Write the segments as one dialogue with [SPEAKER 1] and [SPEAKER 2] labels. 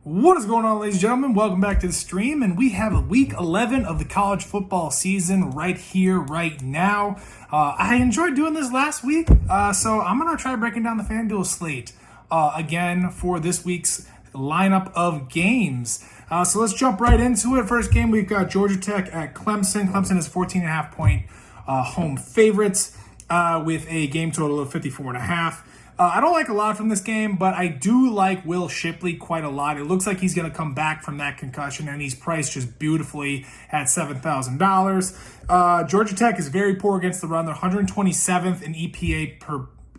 [SPEAKER 1] What is going on, ladies and gentlemen? Welcome back to the stream, and we have week 11 of the college football season right here, right now. I enjoyed doing this last week, so I'm going to try breaking down the FanDuel slate again for this week's lineup of games. So let's jump right into it. First game, we've got Georgia Tech at Clemson. Clemson is 14.5 point home favorites with a game total of 54.5. I don't like a lot from this game, but I do like Will Shipley quite a lot. It looks like he's going to come back from that concussion, and he's priced just beautifully at $7,000. Georgia Tech is very poor against the run. They're 127th in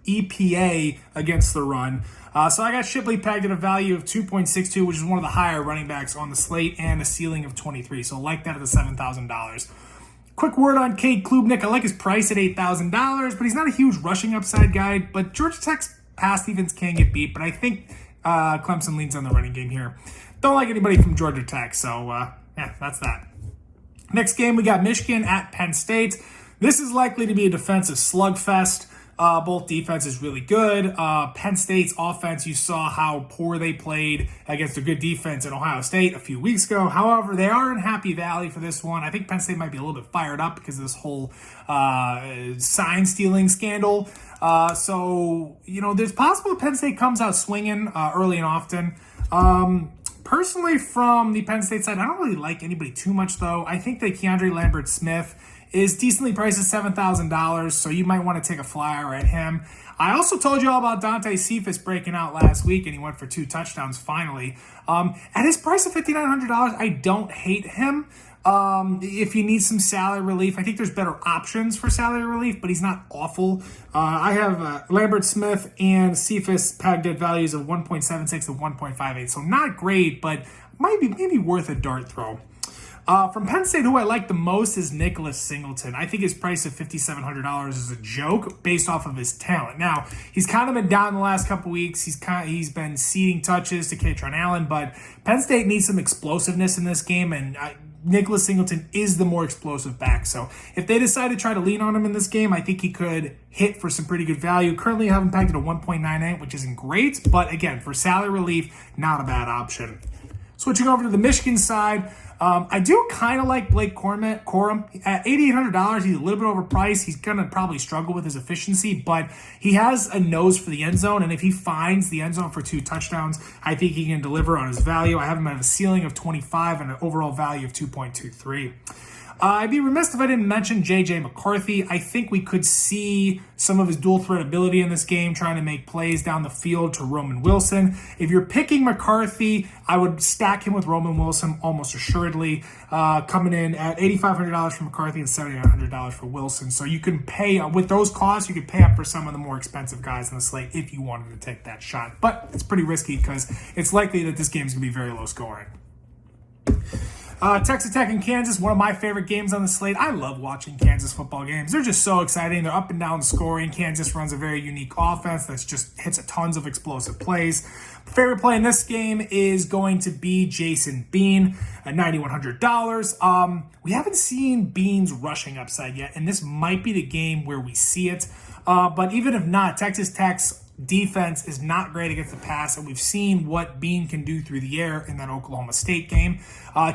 [SPEAKER 1] EPA against the run. So I got Shipley pegged at a value of 2.62, which is one of the higher running backs on the slate, and a ceiling of 23. So I like that at the $7,000. Quick word on Cade Klubnik. I like his price at $8,000, but he's not a huge rushing upside guy. But Georgia Tech's pass defense can get beat, but I think Clemson leans on the running game here. Don't like anybody from Georgia Tech, so that's that. Next game, we got Michigan at Penn State. This is likely to be a defensive slugfest. Both defenses really good. Penn State's offense, you saw how poor they played against a good defense in Ohio State a few weeks ago. However, they are in Happy Valley for this one. I think Penn State might be a little bit fired up because of this whole sign stealing scandal. So, there's possible Penn State comes out swinging early and often. Personally, from the Penn State side, I don't really like anybody too much, though. I think that Keandre Lambert-Smith is decently priced at $7,000, so you might want to take a flyer at him. I also told you all about Dante Cephas breaking out last week, and he went for 2 touchdowns finally. At his price of $5,900, I don't hate him. If you need some salary relief, I think there's better options for salary relief, but he's not awful. I have Lambert-Smith and Cephas pegged at values of 1.76 to 1.58, so not great, but maybe worth a dart throw. From Penn State, who I like the most is Nicholas Singleton. I think his price of $5,700 is a joke based off of his talent. Now, he's kind of been down the last couple weeks. He's been ceding touches to Katron Allen, but Penn State needs some explosiveness in this game, and Nicholas Singleton is the more explosive back. So if they decide to try to lean on him in this game, I think he could hit for some pretty good value. Currently, I have him pegged at a 1.98, which isn't great, but again, for salary relief, not a bad option. Switching over to the Michigan side, I do kind of like Blake Corum. At $8,800, he's a little bit overpriced. He's going to probably struggle with his efficiency, but he has a nose for the end zone, and if he finds the end zone for 2 touchdowns, I think he can deliver on his value. I have him at a ceiling of 25 and an overall value of 2.23. I'd be remiss if I didn't mention J.J. McCarthy. I think we could see some of his dual threat ability in this game, trying to make plays down the field to Roman Wilson. If you're picking McCarthy, I would stack him with Roman Wilson almost assuredly, coming in at $8,500 for McCarthy and $7,900 for Wilson. So you can pay, with those costs, you could pay up for some of the more expensive guys in the slate if you wanted to take that shot. But it's pretty risky because it's likely that this game is going to be very low scoring. Texas Tech and Kansas, one of my favorite games on the slate. I love watching Kansas football games. They're just so exciting. They're up and down scoring. Kansas runs a very unique offense that just hits tons of explosive plays. Favorite play in this game is going to be Jason Bean at $9,100. We haven't seen Bean's rushing upside yet, and this might be the game where we see it. But even if not, Texas Tech's defense is not great against the pass, and we've seen what Bean can do through the air in that Oklahoma State game.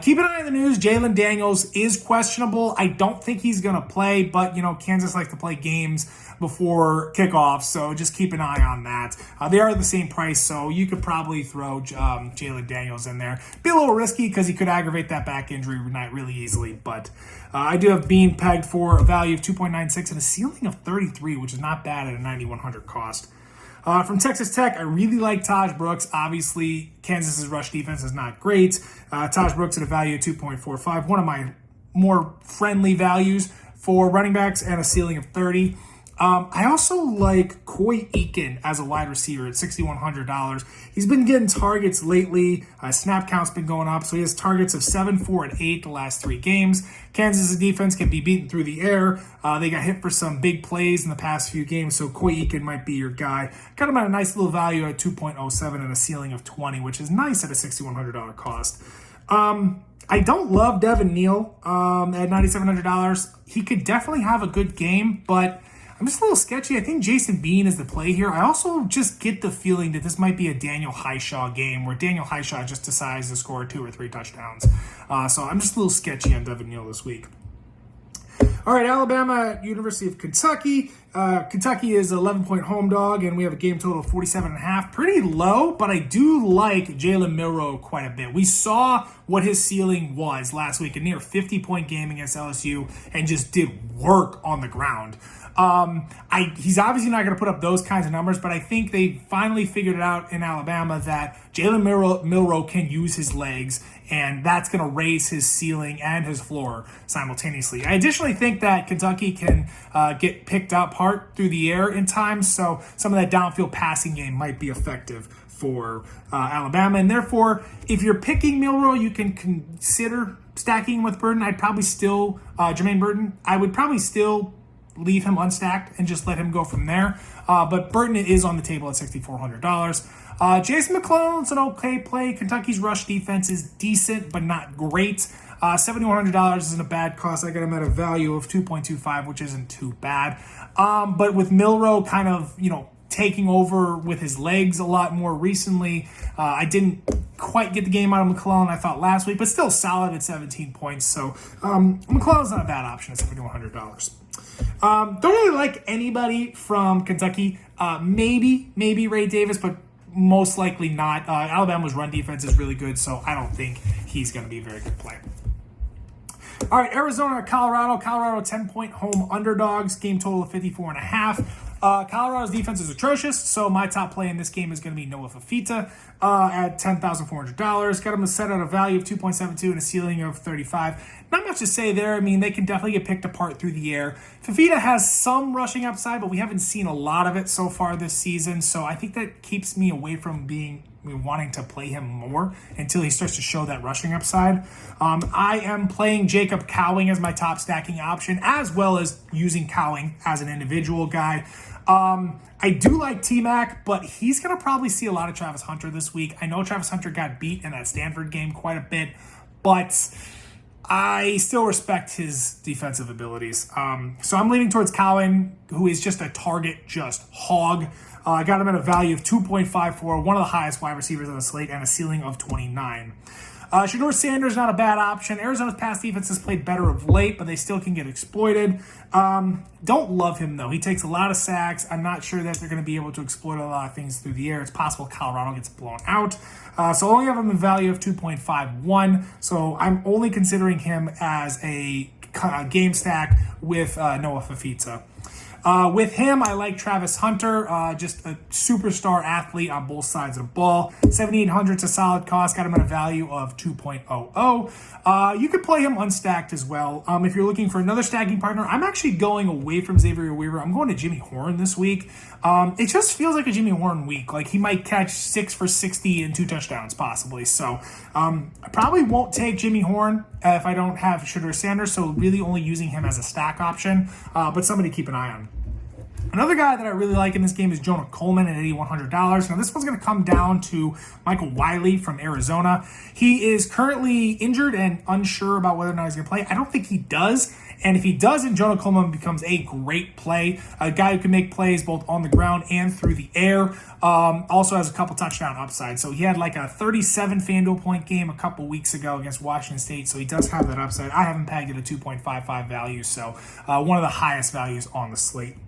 [SPEAKER 1] Keep an eye on the news. Jalen Daniels is questionable. I don't think he's going to play, but, Kansas likes to play games before kickoff, so just keep an eye on that. They are the same price, so you could probably throw Jalen Daniels in there. Be a little risky because he could aggravate that back injury really easily, but I do have Bean pegged for a value of 2.96 and a ceiling of 33, which is not bad at a $9,100 cost. From Texas Tech, I really like Taj Brooks. Obviously, Kansas's rush defense is not great. Taj Brooks at a value of 2.45, one of my more friendly values for running backs, and a ceiling of 30. I also like Coy Eakin as a wide receiver at $6,100. He's been getting targets lately. Snap count's been going up, so he has targets of 7, 4, and 8 the last 3 games. Kansas' defense can be beaten through the air. They got hit for some big plays in the past few games, so Coy Eakin might be your guy. Got him at a nice little value at 2.07 and a ceiling of 20, which is nice at a $6,100 cost. I don't love Devin Neal at $9,700. He could definitely have a good game, but I'm just a little sketchy. I think Jason Bean is the play here. I also just get the feeling that this might be a Daniel Highshaw game where Daniel Highshaw just decides to score 2 or 3 touchdowns. So I'm just a little sketchy on Devin Neal this week. All right, Alabama, University of Kentucky. Kentucky is an 11-point home dog, and we have a game total of 47.5. Pretty low, but I do like Jalen Milroe quite a bit. We saw what his ceiling was last week, a near 50-point game against LSU, and just did work on the ground. He's obviously not going to put up those kinds of numbers, but I think they finally figured it out in Alabama that Jalen Milroe can use his legs, and that's going to raise his ceiling and his floor simultaneously. I additionally think that Kentucky can get picked apart through the air in time, so some of that downfield passing game might be effective for Alabama, and therefore, if you're picking Milroe, you can consider stacking with Burton. I'd probably still, Jermaine Burton, I would probably still leave him unstacked and just let him go from there. But Burton is on the table at $6,400. Jason McClellan's an okay play. Kentucky's rush defense is decent, but not great. $7,100 isn't a bad cost. I got him at a value of 2.25, which isn't too bad. But with Milroe kind of, taking over with his legs a lot more recently, I didn't quite get the game out of McClellan, I thought, last week, but still solid at 17 points. So McClellan's not a bad option at $7,100. Don't really like anybody from Kentucky. Maybe Ray Davis, but most likely not. Alabama's run defense is really good, so I don't think he's going to be a very good play. All right, Arizona, Colorado. Colorado 10-point home underdogs. Game total of 54.5. Colorado's defense is atrocious, so my top play in this game is going to be Noah Fafita at $10,400. Got him a set at a value of 2.72 and a ceiling of 35. Not much to say there. I mean, they can definitely get picked apart through the air. Fafita has some rushing upside, but we haven't seen a lot of it so far this season, so I think that keeps me away from wanting to play him more until he starts to show that rushing upside. I am playing Jacob Cowing as my top stacking option, as well as using Cowing as an individual guy. I do like T-Mac, but he's going to probably see a lot of Travis Hunter this week. I know Travis Hunter got beat in that Stanford game quite a bit, but I still respect his defensive abilities. So I'm leaning towards Cowing, who is just a target, just hog. I got him at a value of 2.54, one of the highest wide receivers on the slate, and a ceiling of 29. Shedeur Sanders, not a bad option. Arizona's pass defense has played better of late, but they still can get exploited. Don't love him, though. He takes a lot of sacks. I'm not sure that they're going to be able to exploit a lot of things through the air. It's possible Colorado gets blown out. So I only have him a value of 2.51. So I'm only considering him as a game stack with Noah Fafita. With him, I like Travis Hunter, just a superstar athlete on both sides of the ball. 7,800 is a solid cost. Got him at a value of 2.00. You could play him unstacked as well. If you're looking for another stacking partner, I'm actually going away from Xavier Weaver. I'm going to Jimmy Horn this week. It just feels like a Jimmy Horn week. Like he might catch 6 for 60 and 2 touchdowns possibly. So I probably won't take Jimmy Horn if I don't have Shedeur Sanders. So really only using him as a stack option, but somebody to keep an eye on. Another guy that I really like in this game is Jonah Coleman at $8,100. Now, this one's going to come down to Michael Wiley from Arizona. He is currently injured and unsure about whether or not he's going to play. I don't think he does. And if he doesn't, Jonah Coleman becomes a great play. A guy who can make plays both on the ground and through the air. Also has a couple touchdown upside. So he had like a 37 FanDuel point game a couple weeks ago against Washington State. So he does have that upside. I haven't pegged it a 2.55 value. So one of the highest values on the slate.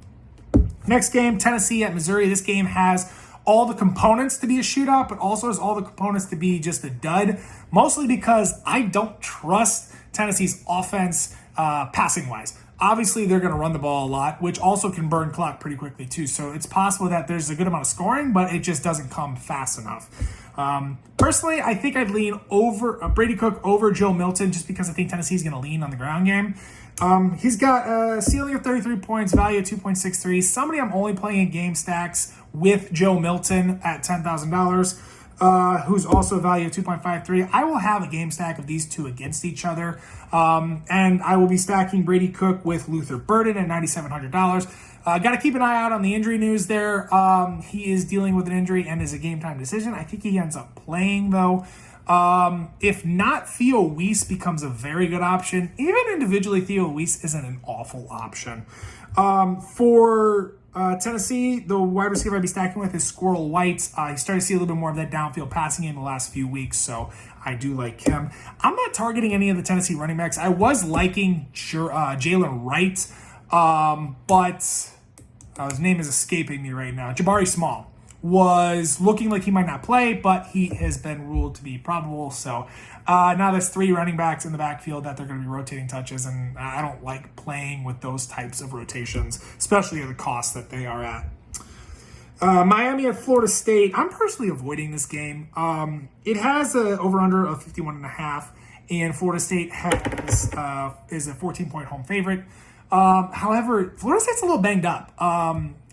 [SPEAKER 1] Next game, Tennessee at Missouri. This game has all the components to be a shootout, but also has all the components to be just a dud, mostly because I don't trust Tennessee's offense passing-wise. Obviously, they're going to run the ball a lot, which also can burn clock pretty quickly, too. So it's possible that there's a good amount of scoring, but it just doesn't come fast enough. Personally, I think I'd lean over Brady Cook over Joe Milton just because I think Tennessee's going to lean on the ground game. He's got a ceiling of 33 points, value of 2.63. Somebody I'm only playing in game stacks with Joe Milton at $10,000, who's also a value of 2.53. I will have a game stack of these two against each other. And I will be stacking Brady Cook with Luther Burden at $9,700. Got to keep an eye out on the injury news there. He is dealing with an injury and is a game time decision. I think he ends up playing, though. If not, Theo Weiss becomes a very good option. Even individually, Theo Weiss isn't an awful option. For Tennessee, the wide receiver I'd be stacking with is Squirrel White. He's starting to see a little bit more of that downfield passing game in the last few weeks, so I do like him. I'm not targeting any of the Tennessee running backs. I was liking Jalen Wright, but his name is escaping me right now. Jabari Small was looking like he might not play, but he has been ruled to be probable. So now there's 3 running backs in the backfield that they're going to be rotating touches, and I don't like playing with those types of rotations, especially at the cost that they are at. Miami at Florida State. I'm personally avoiding this game. It has an over-under of 51.5, and Florida State is a 14-point home favorite. However, Florida State's a little banged up.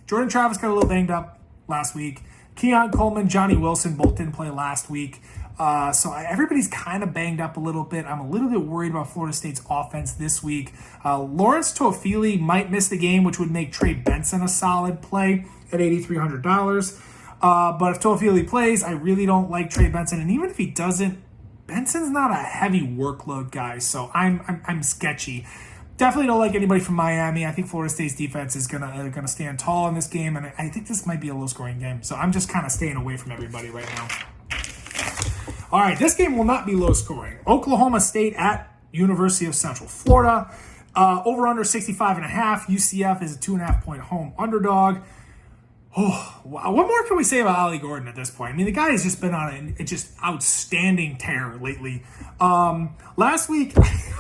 [SPEAKER 1] Jordan Travis got a little banged up last week. Keon Coleman, Johnny Wilson both didn't play last week. So everybody's kind of banged up a little bit. I'm a little bit worried about Florida State's offense this week. Lawrence Toafili might miss the game, which would make Trey Benson a solid play at $8,300. But if Toafili plays, I really don't like Trey Benson. And even if he doesn't, Benson's not a heavy workload guy, so I'm sketchy. Definitely don't like anybody from Miami. I think Florida State's defense is gonna stand tall in this game, and I think this might be a low-scoring game. So I'm just kind of staying away from everybody right now. All right, this game will not be low-scoring. Oklahoma State at University of Central Florida. Over under 65.5. UCF is a 2.5-point home underdog. Oh, what more can we say about Ollie Gordon at this point? I mean, the guy has just been on a just outstanding tear lately. Last week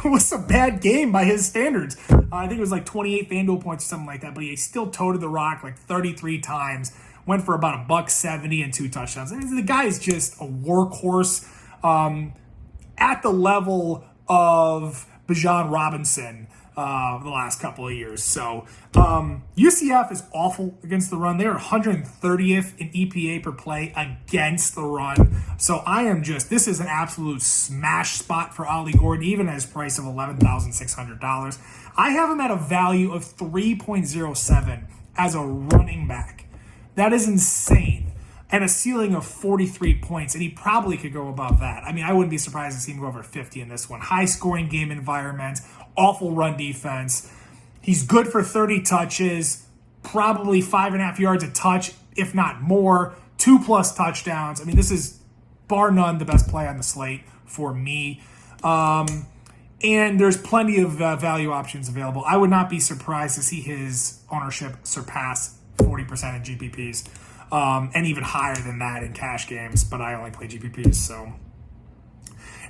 [SPEAKER 1] was a bad game by his standards. I think it was like 28 FanDuel points or something like that, but he still toted the rock like 33 times, went for about $170 and 2 touchdowns. I mean, the guy is just a workhorse at the level of Bijan Robinson the last couple of years. So UCF is awful against the run. They're 130th in EPA per play against the run. So this is an absolute smash spot for Ollie Gordon, even at his price of $11,600. I have him at a value of 3.07 as a running back. That is insane. And a ceiling of 43 points, and he probably could go above that. I mean, I wouldn't be surprised to see him go over 50 in this one. High-scoring game environment, awful run defense. He's good for 30 touches, probably 5.5 yards a touch, if not more, 2+ touchdowns. I mean, this is, bar none, the best play on the slate for me. And there's plenty of value options available. I would not be surprised to see his ownership surpass 40% in GPPs. And even higher than that in cash games, but I only play GPPs, so.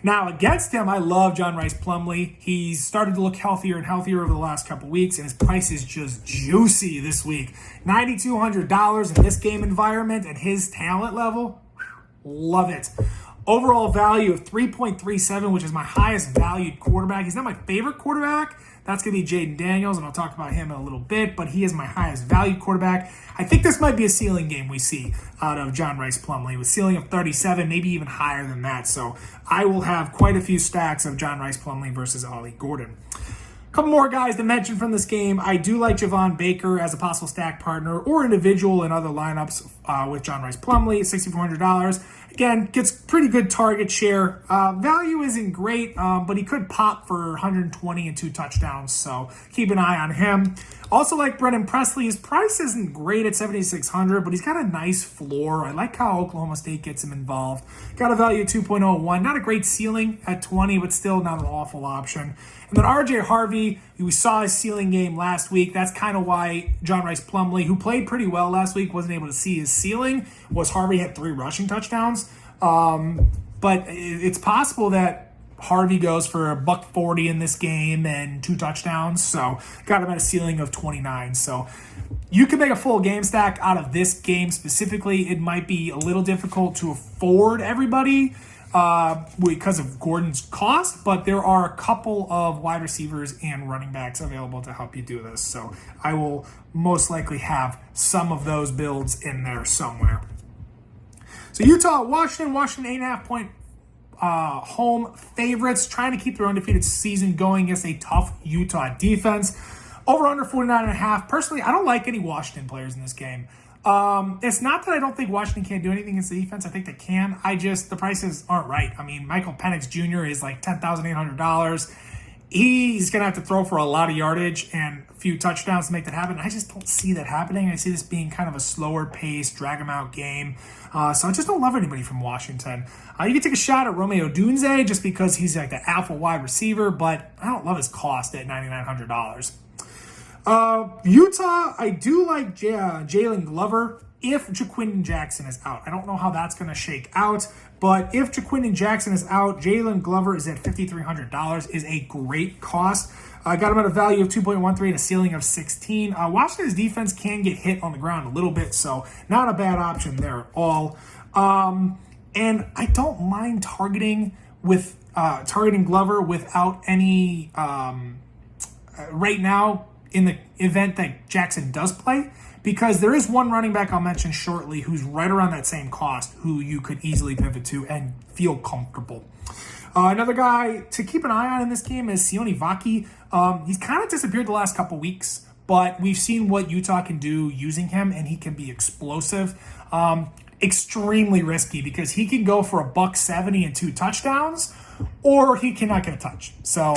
[SPEAKER 1] Now, against him, I love John Rice Plumlee. He's started to look healthier and healthier over the last couple weeks, and his price is just juicy this week. $9,200 in this game environment and his talent level, love it. Overall value of 3.37, which is my highest valued quarterback. He's not my favorite quarterback. That's going to be Jaden Daniels, and I'll talk about him in a little bit, but he is my highest valued quarterback. I think this might be a ceiling game we see out of John Rice Plumlee, with ceiling of 37, maybe even higher than that. So I will have quite a few stacks of John Rice Plumlee versus Ollie Gordon. A couple more guys to mention from this game. I do like Javon Baker as a possible stack partner or individual in other lineups with John Rice Plumlee at $6,400. Again, gets pretty good target share. Value isn't great, but he could pop for 120 and 2 touchdowns, so keep an eye on him. Also like Brennan Presley. His price isn't great at $7,600, but he's got a nice floor. I like how Oklahoma State gets him involved. Got a value of 2.01. Not a great ceiling at 20, but still not an awful option. And then RJ Harvey, we saw his ceiling game last week. That's kind of why John Rice Plumlee, who played pretty well last week, wasn't able to see his ceiling, was Harvey had 3 rushing touchdowns. But it's possible that Harvey goes for $140 in this game and 2 touchdowns. So got him at a ceiling of 29. So you can make a full game stack out of this game specifically. It might be a little difficult to afford everybody because of Gordon's cost, but there are a couple of wide receivers and running backs available to help you do this. So I will most likely have some of those builds in there somewhere. So Utah, Washington 8.5-point home favorites, trying to keep their undefeated season going against a tough Utah defense. Over under 49.5. Personally, I don't like any Washington players in this game. It's not that I don't think Washington can't do anything against the defense. I think they can. The prices aren't right. I mean, Michael Penix Jr. is like $10,800. he's going to have to throw for a lot of yardage and a few touchdowns to make that happen. I just don't see that happening. I see this being kind of a slower pace, drag him out game. So I just don't love anybody from Washington. You can take a shot at Romeo Dunze just because he's like the alpha wide receiver, but I don't love his cost at $9,900. Utah, I do like Jalen Glover if Jaquindon Jackson is out. I don't know how that's going to shake out, but if Jaquindon Jackson is out, Jalen Glover is at $5,300, is a great cost. I got him at a value of 2.13 and a ceiling of 16. Washington's defense can get hit on the ground a little bit, so not a bad option there at all. And I don't mind targeting Glover without any right now in the event that Jackson does play, because there is one running back I'll mention shortly who's right around that same cost who you could easily pivot to and feel comfortable. Another guy to keep an eye on in this game is Sione Vaki. He's kind of disappeared the last couple weeks, but we've seen what Utah can do using him, and he can be explosive. Extremely risky because he can go for $170 and 2 touchdowns, or he cannot get a touch. So,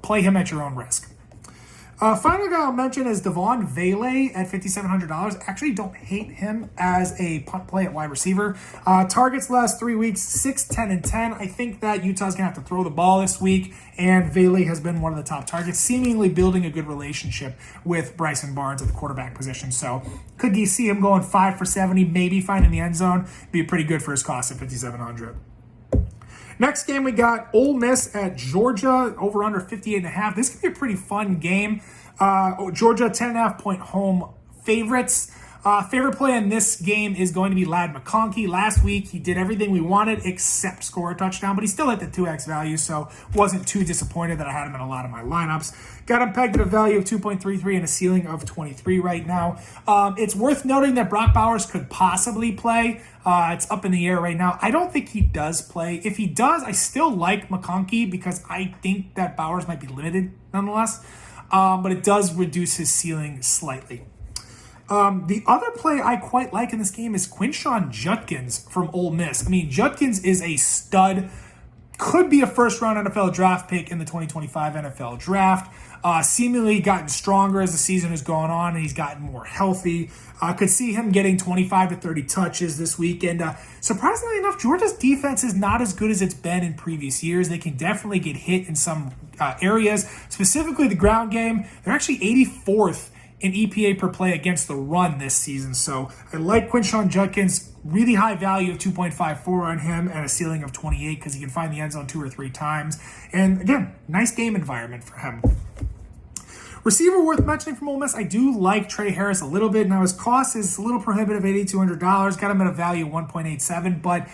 [SPEAKER 1] play him at your own risk. Final guy I'll mention is Devon Vele at $5,700. Actually, don't hate him as a punt play at wide receiver. Targets last 3 weeks, 6, 10, and 10. I think that Utah's going to have to throw the ball this week, and Vele has been one of the top targets, seemingly building a good relationship with Bryson Barnes at the quarterback position. So could you see him going 5 for 70, maybe finding the end zone? Be pretty good for his cost at $5,700. Next game, we got Ole Miss at Georgia, over under 58.5. This could be a pretty fun game. Georgia, 10.5 point home favorites. Favorite play in this game is going to be Ladd McConkey. Last week, he did everything we wanted except score a touchdown, but he still hit the 2x value, so wasn't too disappointed that I had him in a lot of my lineups. Got him pegged at a value of 2.33 and a ceiling of 23 right now. It's worth noting that Brock Bowers could possibly play. It's up in the air right now. I don't think he does play. If he does, I still like McConkey because I think that Bowers might be limited nonetheless, but it does reduce his ceiling slightly. The other play I quite like in this game is Quinshon Judkins from Ole Miss. I mean, Judkins is a stud, could be a first-round NFL draft pick in the 2025 NFL draft. Seemingly gotten stronger as the season has gone on, and he's gotten more healthy. Could see him getting 25 to 30 touches this week. And surprisingly enough, Georgia's defense is not as good as it's been in previous years. They can definitely get hit in some areas, specifically the ground game. They're actually 84th in EPA per play against the run this season. So I like Quinshon Judkins, really high value of 2.54 on him and a ceiling of 28 because he can find the end zone 2 or 3 times. And again, nice game environment for him. Receiver worth mentioning from Ole Miss, I do like Trey Harris a little bit. Now his cost is a little prohibitive, $8,200. Got him at a value of 1.87, but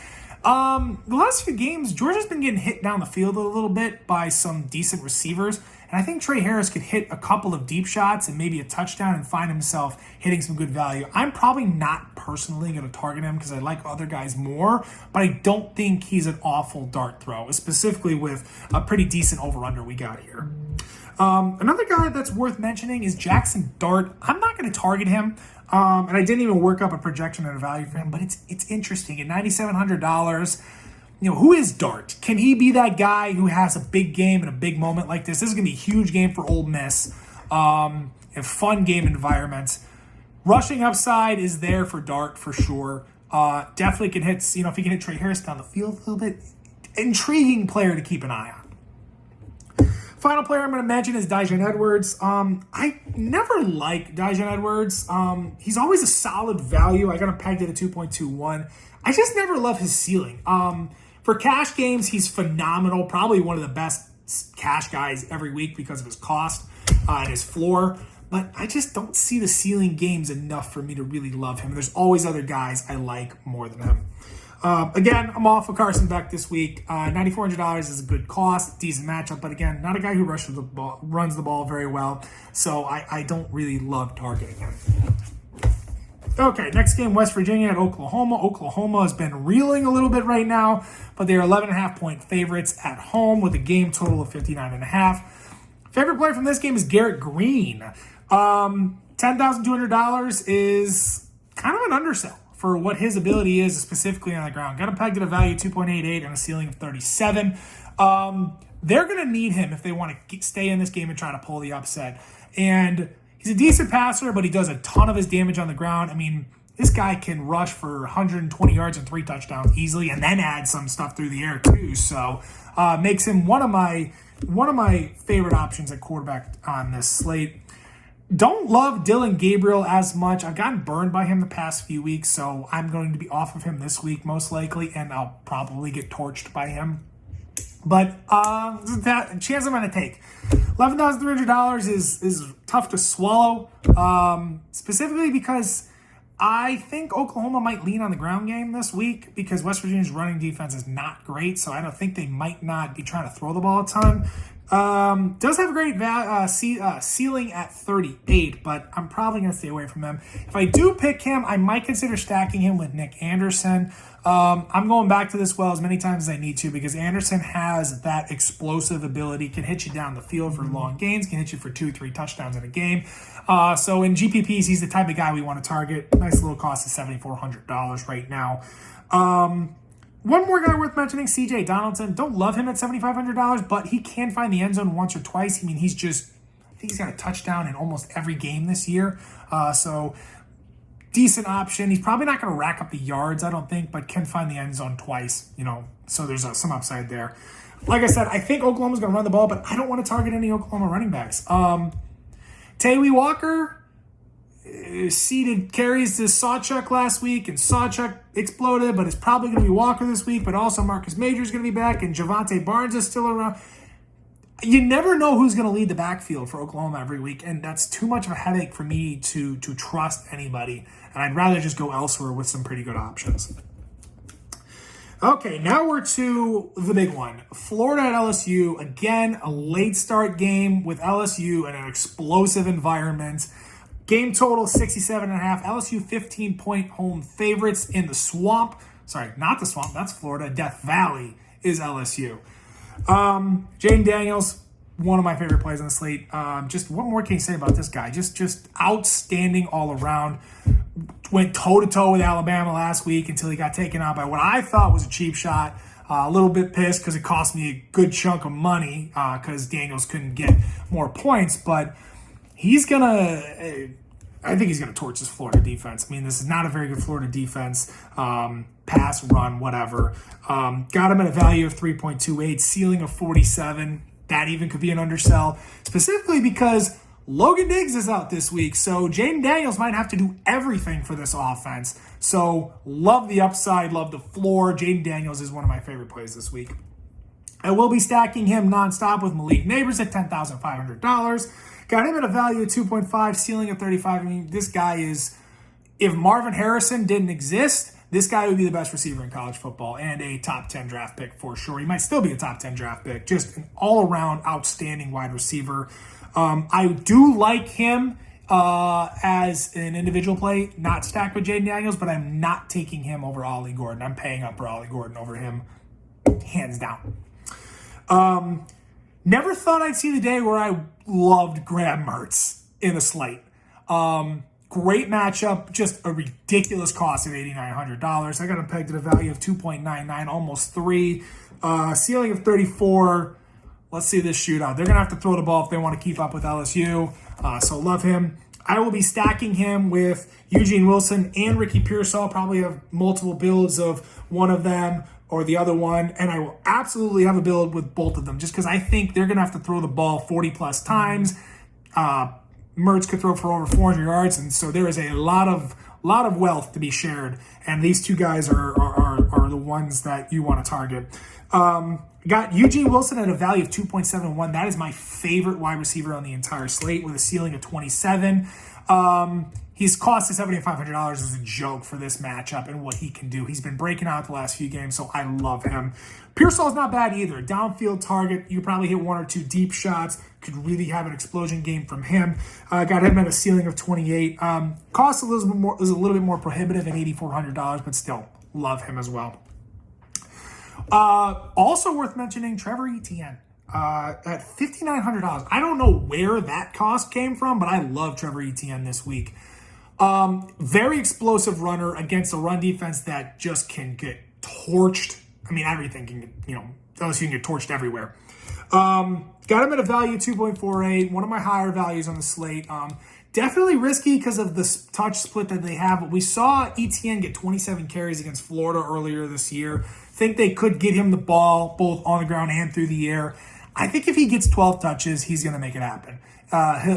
[SPEAKER 1] the last few games, Georgia's been getting hit down the field a little bit by some decent receivers. And I think Trey Harris could hit a couple of deep shots and maybe a touchdown and find himself hitting some good value. I'm probably not personally going to target him because I like other guys more, but I don't think he's an awful dart throw, specifically with a pretty decent over-under we got here. Another guy that's worth mentioning is Jackson Dart. I'm not going to target him, and I didn't even work up a projection and a value for him, but it's interesting. At $9,700, who is Dart? Can he be that guy who has a big game and a big moment like this? This is going to be a huge game for Ole Miss. A fun game environment. Rushing upside is there for Dart for sure. Definitely can hit, if he can hit Trey Harris down the field a little bit. Intriguing player to keep an eye on. Final player I'm going to mention is Daijun Edwards. I never like Daijun Edwards. He's always a solid value. I got him pegged at a 2.21. I just never love his ceiling. For cash games, he's phenomenal. Probably one of the best cash guys every week because of his cost and his floor. But I just don't see the ceiling games enough for me to really love him. There's always other guys I like more than him. Again, I'm off of Carson Beck this week. $9,400 is a good cost, decent matchup, but again, not a guy who runs the ball very well, so I don't really love targeting him. Okay, next game, West Virginia at Oklahoma. Oklahoma has been reeling a little bit right now, but they are 11.5 point favorites at home with a game total of 59.5. Favorite player from this game is Garrett Green. $10,200 is kind of an undersell for what his ability is specifically on the ground. Got him pegged at a value of 2.88 and a ceiling of 37. they're going to need him if they want to stay in this game and try to pull the upset. And he's a decent passer, but he does a ton of his damage on the ground. I mean, this guy can rush for 120 yards and 3 touchdowns easily, and then add some stuff through the air too. So makes him one of my favorite options at quarterback on this slate. Don't love Dylan Gabriel as much. I've gotten burned by him the past few weeks, so I'm going to be off of him this week most likely, and I'll probably get torched by him. But that chance I'm going to take. $11,300 is tough to swallow, specifically because I think Oklahoma might lean on the ground game this week because West Virginia's running defense is not great, so I don't think they might not be trying to throw the ball a ton. Does have a great ceiling at 38, but I'm probably going to stay away from them. If I do pick him, I might consider stacking him with Nick Anderson. I'm going back to this well as many times as I need to because Anderson has that explosive ability, can hit you down the field for long gains, can hit you for 2-3 touchdowns in a game. So in GPPs, he's the type of guy we want to target. Nice little cost of $7,400 right now. One more guy worth mentioning, CJ Donaldson. Don't love him at $7,500, but he can find the end zone once or twice. I mean, I think he's got a touchdown in almost every game this year. So decent option. He's probably not going to rack up the yards, I don't think, but can find the end zone twice, so there's some upside there. Like I said, I think Oklahoma's going to run the ball, but I don't want to target any Oklahoma running backs. Tawee Walker seeded carries to Sawchuk last week, and Sawchuk exploded, but it's probably going to be Walker this week, but also Marcus Major is going to be back, and Javonte Barnes is still around. You never know who's going to lead the backfield for Oklahoma every week, and that's too much of a headache for me to trust anybody, and I'd rather just go elsewhere with some pretty good options. Okay, now we're to the big one. Florida at LSU. Again, a late start game with LSU in an explosive environment. Game total 67.5. LSU 15-point home favorites in the swamp. Sorry, not the swamp. That's Florida. Death Valley is LSU. Jaden Daniels, one of my favorite plays on the slate. Just what more can you say about this guy? Just outstanding all around. Went toe-to-toe with Alabama last week until he got taken out by what I thought was a cheap shot. A little bit pissed because it cost me a good chunk of money because Daniels couldn't get more points. But I think he's going to torch this Florida defense. I mean, this is not a very good Florida defense. Pass, run, whatever. Got him at a value of 3.28, ceiling of 47. That even could be an undersell, specifically because Logan Diggs is out this week, so Jaden Daniels might have to do everything for this offense. So love the upside, love the floor. Jaden Daniels is one of my favorite plays this week. I will be stacking him nonstop with Malik Neighbors at $10,500. Got him at a value of 2.5, ceiling of 35. I mean, this guy is, if Marvin Harrison didn't exist, this guy would be the best receiver in college football and a top 10 draft pick for sure. He might still be a top 10 draft pick. Just an all-around outstanding wide receiver. I do like him as an individual play, not stacked with Jaden Daniels, but I'm not taking him over Ollie Gordon. I'm paying up for Ollie Gordon over him, hands down. Never thought I'd see the day where I loved Graham Mertz in a slate. Great matchup, just a ridiculous cost of $8,900. I got him pegged at a value of 2.99, almost 3. Ceiling of 34. Let's see this shootout. They're going to have to throw the ball if they want to keep up with LSU. So love him. I will be stacking him with Eugene Wilson and Ricky Pearsall. Probably have multiple builds of one of them or the other one. And I will absolutely have a build with both of them just because I think they're going to have to throw the ball 40-plus times. Mertz could throw for over 400 yards. And so there is a lot of wealth to be shared. And these two guys are the ones that you want to target. Got Eugene Wilson at a value of 2.71. That is my favorite wide receiver on the entire slate with a ceiling of 27. He's cost us $7,500 as a joke for this matchup and what he can do. He's been breaking out the last few games, so I love him. Pearsall's not bad either. Downfield target. You probably hit 1 or 2 deep shots. Could really have an explosion game from him. Got him at a ceiling of 28. Cost is a little bit more prohibitive at $8,400, but still love him as well. Also worth mentioning, Trevor Etienne at $5,900. I don't know where that cost came from, but I love Trevor Etienne this week. Very explosive runner against a run defense that just can get torched I mean, everything can, LSU can get torched everywhere. Got him at a value 2.48, one of my higher values on the slate. Definitely risky because of the touch split that they have. But we saw ETN get 27 carries against Florida earlier this year. Think they could get him the ball both on the ground and through the air. I think if he gets 12 touches, he's going to make it happen.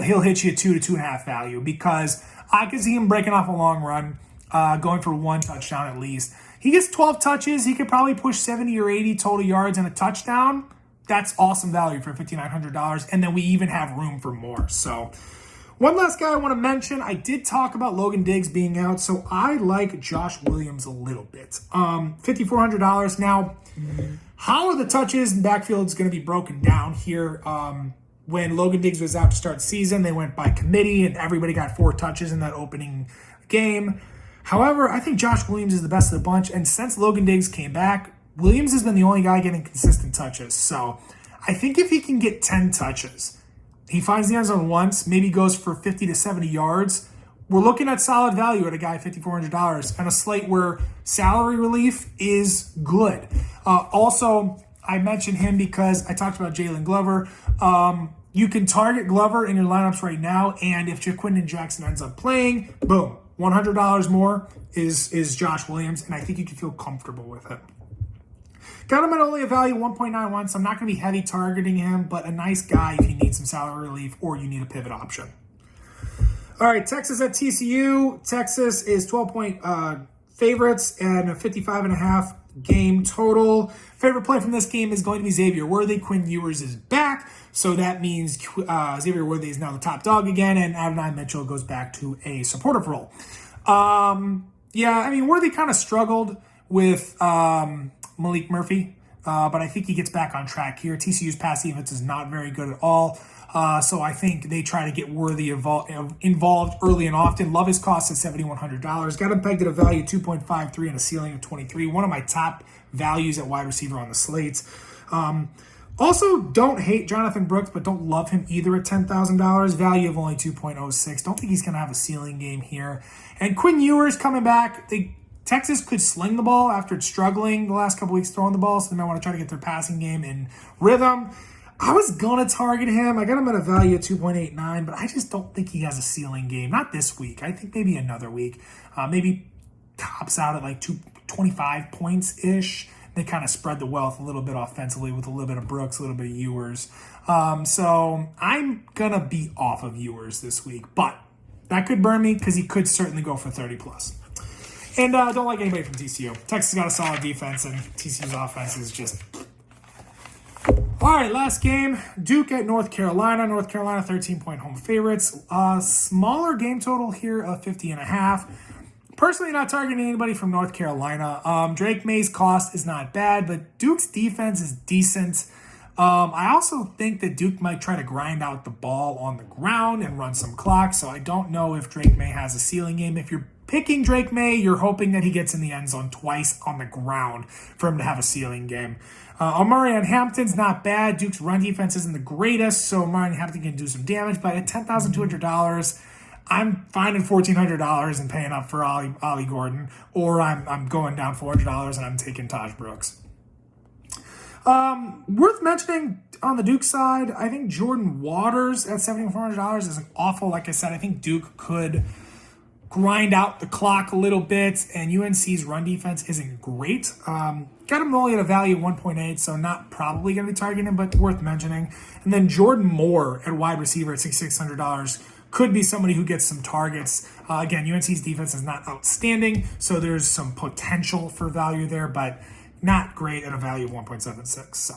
[SPEAKER 1] He'll hit you 2 to 2.5 value because I could see him breaking off a long run, going for 1 touchdown at least. He gets 12 touches. He could probably push 70 or 80 total yards and a touchdown. That's awesome value for $5,900. And then we even have room for more. So one last guy I want to mention. I did talk about Logan Diggs being out. So I like Josh Williams a little bit. $5,400. Now, how are the touches and backfields going to be broken down here? When Logan Diggs was out to start the season, they went by committee and everybody got 4 touches in that opening game. However, I think Josh Williams is the best of the bunch. And since Logan Diggs came back, Williams has been the only guy getting consistent touches. So I think if he can get 10 touches, he finds the end zone once, maybe goes for 50 to 70 yards, we're looking at solid value at a guy $5,400 and a slate where salary relief is good. Also, I mentioned him because I talked about Jalen Glover. You can target Glover in your lineups right now, and if Jaquindon Jackson ends up playing, boom, $100 more is Josh Williams, and I think you can feel comfortable with him. Got him at only a value 1.91, so I'm not going to be heavy targeting him, but a nice guy if you need some salary relief or you need a pivot option. All right, Texas at TCU. Texas is 12-point favorites and a 55.5 game total. Favorite play from this game is going to be Xavier Worthy. Quinn Ewers is back, so that means Xavier Worthy is now the top dog again, and Adonai Mitchell goes back to a supportive role. Worthy kind of struggled with Malik Murphy, but I think he gets back on track here. TCU's pass defense is not very good at all, so I think they try to get Worthy involved early and often. Love his cost at $7,100. Got him pegged at a value 2.53 and a ceiling of 23. One of my top values at wide receiver on the slates. Also, don't hate Jonathan Brooks, but don't love him either at $10,000. Value of only 2.06. Don't think he's going to have a ceiling game here. And Quinn Ewers coming back. Texas could sling the ball after struggling the last couple weeks throwing the ball, so they might want to try to get their passing game in rhythm. I was going to target him. I got him at a value of 2.89, but I just don't think he has a ceiling game. Not this week. I think maybe another week. Maybe tops out at like 25 points-ish. They kind of spread the wealth a little bit offensively with a little bit of Brooks, a little bit of Ewers. So I'm going to be off of Ewers this week, but that could burn me because he could certainly go for 30+. And I don't like anybody from TCU. Texas got a solid defense, and TCU's offense is just... All right, last game. Duke at North Carolina. North Carolina, 13-point home favorites. Smaller game total here of 50.5. Personally, not targeting anybody from North Carolina. Drake May's cost is not bad, but Duke's defense is decent. I also think that Duke might try to grind out the ball on the ground and run some clock, so I don't know if Drake May has a ceiling game. If you're picking Drake May, you're hoping that he gets in the end zone twice on the ground for him to have a ceiling game. Omarion Hampton's not bad. Duke's run defense isn't the greatest, so Omarion Hampton can do some damage, but at $10,200, I'm finding $1,400 and paying up for Ollie Gordon, or I'm going down $400 and I'm taking Taj Brooks. Worth mentioning on the Duke side, I think Jordan Waters at $7,400 is an awful. Like I said, I think Duke could grind out the clock a little bit, and UNC's run defense isn't great. Got him only at a value of 1.8, so not probably going to be targeting him, but worth mentioning. And then Jordan Moore at wide receiver at $6,600 could be somebody who gets some targets. Again, UNC's defense is not outstanding, so there's some potential for value there, but not great at a value of 1.76. So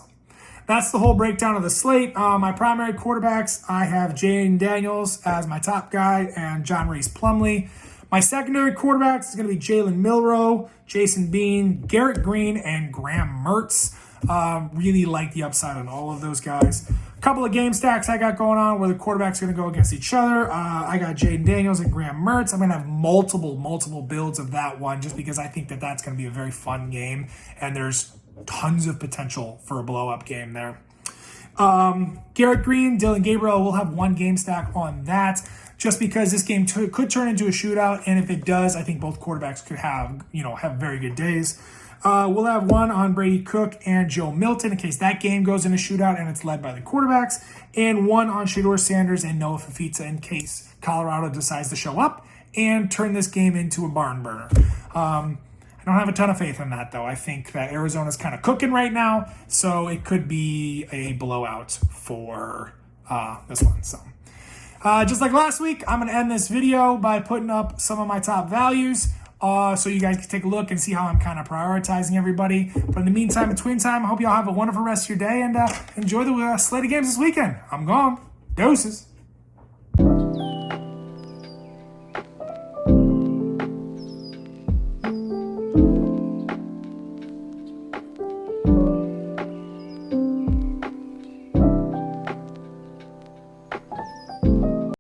[SPEAKER 1] that's the whole breakdown of the slate. My primary quarterbacks, I have Jaden Daniels as my top guy and John Reese Plumlee. My secondary quarterbacks is going to be Jalen Milroe, Jason Bean, Garrett Green, and Graham Mertz. Really like the upside on all of those guys. A couple of game stacks I got going on where the quarterbacks are going to go against each other. I got Jaden Daniels and Graham Mertz. I'm going to have multiple builds of that one just because I think that that's going to be a very fun game, and there's tons of potential for a blow-up game there. Garrett Green, Dylan Gabriel, will have one game stack on that just because this game could turn into a shootout, and if it does, I think both quarterbacks could have very good days. We'll have one on Brady Cook and Joe Milton in case that game goes in a shootout and it's led by the quarterbacks, and one on Shedeur Sanders and Noah Fafita in case Colorado decides to show up and turn this game into a barn burner. I don't have a ton of faith in that, though. I think that Arizona's kind of cooking right now, so it could be a blowout for this one. So, just like last week, I'm going to end this video by putting up some of my top values so you guys can take a look and see how I'm kind of prioritizing everybody. But in the meantime, between time, I hope y'all have a wonderful rest of your day and enjoy the slate of games this weekend. I'm gone. Doses.